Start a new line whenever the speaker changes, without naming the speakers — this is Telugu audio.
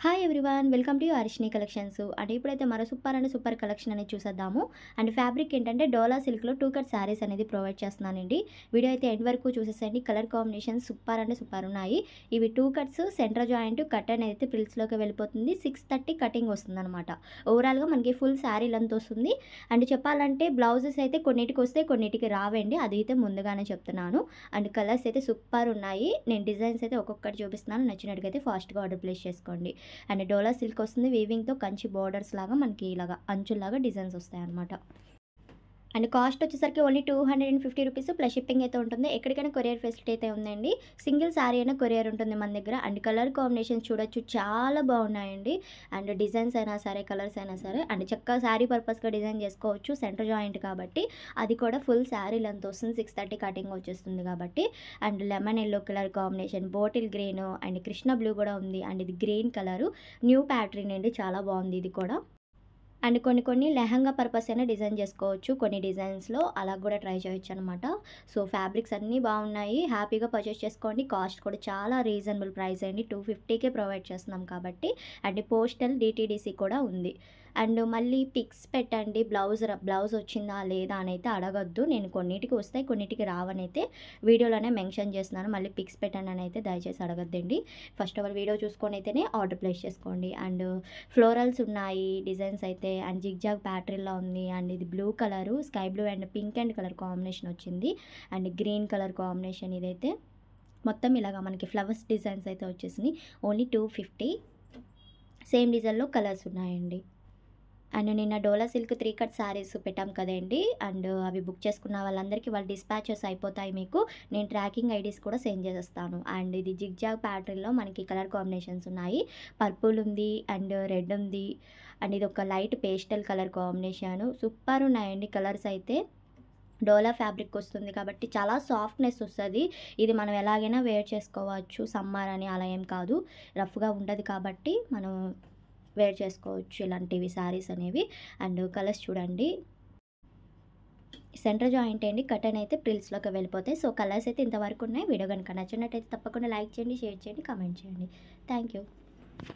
Hi everyone, welcome to Harshini collections. అంటే ఇప్పుడైతే మరో సూపర్ కలెక్షన్ అనేది చూసేద్దాము. అండ్ ఫ్యాబ్రిక్ ఏంటంటే డోలా సిల్క్లో 2 కట్ శారీస్ అనేది ప్రొవైడ్ చేస్తున్నానండి. వీడియో అయితే ఎండ్ వరకు చూసేసండి. కలర్ కాంబినేషన్ సూపర్ ఉన్నాయి. ఇవి 2 కట్స్, సెంటర్ జాయింట్ కట్ అనేది అయితే ప్రిల్స్లోకి వెళ్ళిపోతుంది. 630 కటింగ్ వస్తుంది అనమాట. ఓవరాల్గా మనకి ఫుల్ శారీ లెంత్ వస్తుంది. అండ్ చెప్పాలంటే బ్లౌజెస్ అయితే కొన్నిటికి వస్తే కొన్నిటికి రావండి, అది అయితే ముందుగానే చెప్తున్నాను. అండ్ కలర్స్ అయితే సూపర్ ఉన్నాయి. నేను డిజైన్స్ అయితే ఒక్కొక్కటి చూపిస్తున్నాను, నచ్చినట్టుగైతే ఫాస్ట్గా ఆర్డర్ ప్లేస్ చేసుకోండి. అండ్ డోలా సిల్క్ వస్తుంది, వీవింగ్తో కంచి బోర్డర్స్ లాగా మనకి ఇలాగా అంచుల్లాగా డిజైన్స్ వస్తాయి అనమాట. అండ్ కాస్ట్ వచ్చేసరికి ఓన్లీ 250 రూపీస్ ప్లస్ షిప్పింగ్ అయితే ఉంటుంది. ఎక్కడికైనా కొరియర్ ఫెసిలిటీ అయితే ఉందండి. సింగిల్ శారీ అయినా కొరియర్ ఉంటుంది మన దగ్గర. అండ్ కలర్ కాంబినేషన్ చూడొచ్చు, చాలా బాగున్నాయండి. అండ్ డిజైన్స్ అయినా సరే, కలర్స్ అయినా సరే, అండ్ చక్కగా శారీ పర్పస్గా డిజైన్ చేసుకోవచ్చు. సెంటర్ జాయింట్ కాబట్టి అది కూడా ఫుల్ శారీ లెంత్ వస్తుంది. 630 కటింగ్ వచ్చేస్తుంది కాబట్టి. And lemon yellow colour combination, bottle green and Krishna blue కూడా ఉంది. అండ్ ఇది గ్రీన్ కలరు, న్యూ ప్యాటర్న్ అండి, చాలా బాగుంది ఇది కూడా. అండ్ కొన్ని లెహంగా పర్పస్ అయినా డిజైన్ చేసుకోవచ్చు. కొన్ని డిజైన్స్లో అలా కూడా ట్రై చేయొచ్చు అనమాట. సో ఫ్యాబ్రిక్స్ అన్నీ బాగున్నాయి, హ్యాపీగా పర్చేస్ చేసుకోండి. కాస్ట్ కూడా చాలా రీజనబుల్ ప్రైస్ అండి, 250కే ప్రొవైడ్ చేస్తున్నాం కాబట్టి. అండ్ పోస్టల్ డిటీడీసీ కూడా ఉంది. అండ్ మళ్ళీ పిక్స్ పెట్టండి, బ్లౌజ్ వచ్చిందా లేదా అని అయితే అడగొద్దు. నేను కొన్నిటికి వస్తాయి, కొన్నిటికి రావని అయితే వీడియోలోనే మెన్షన్ చేస్తున్నాను. మళ్ళీ పిక్స్ పెట్టండి అని అయితే దయచేసి అడగద్దండి. ఫస్ట్ ఆఫ్ ఆల్ వీడియో చూసుకొని అయితేనే ఆర్డర్ ప్లేస్ చేసుకోండి. అండ్ ఫ్లోరల్స్ ఉన్నాయి డిజైన్స్ అయితే. అండ్ జిగ్జాగ్ ప్యాటర్న్లో ఉంది. అండ్ ఇది blue colour, sky blue and pink and colour combination వచ్చింది. అండ్ గ్రీన్ కలర్ కాంబినేషన్ ఇదైతే. మొత్తం ఇలాగా మనకి ఫ్లవర్స్ డిజైన్స్ అయితే వచ్చేసినాయి. ఓన్లీ 250. సేమ్ డిజైన్లో కలర్స్ ఉన్నాయండి. అండ్ నిన్న డోలా సిల్క్ 3 కట్ శారీస్ పెట్టాం కదండి. అండ్ అవి బుక్ చేసుకున్న వాళ్ళందరికీ వాళ్ళ డిస్పాచెస్ అయిపోతాయి. మీకు నేను ట్రాకింగ్ ఐడీస్ కూడా సెండ్ చేసేస్తాను. అండ్ ఇది జిగ్జాగ్ ప్యాటర్న్లో మనకి కలర్ కాంబినేషన్స్ ఉన్నాయి. పర్పుల్ ఉంది అండ్ రెడ్ ఉంది. అండ్ ఇది ఒక light pastel colour combination. Super ఉన్నాయండి కలర్స్ అయితే. డోలా ఫ్యాబ్రిక్ వస్తుంది కాబట్టి చాలా సాఫ్ట్నెస్ వస్తుంది. ఇది మనం ఎలాగైనా వేర్ చేసుకోవచ్చు, సమ్మర్ అని అలా ఏం కాదు. రఫ్గా ఉండదు కాబట్టి మనం వేర్ చేసుకోవచ్చు ఇలాంటివి శారీస్ అనేవి. అండ్ కలర్స్ చూడండి, సెంటర్ జాయింట్ అండి, కటన్ అయితే ప్రిల్స్లోకి వెళ్ళిపోతాయి. సో కలర్స్ అయితే ఇంతవరకు ఉన్నాయి. వీడియో కనుక నచ్చినట్టయితే తప్పకుండా లైక్ చేయండి, షేర్ చేయండి, కామెంట్ చేయండి. Thank you.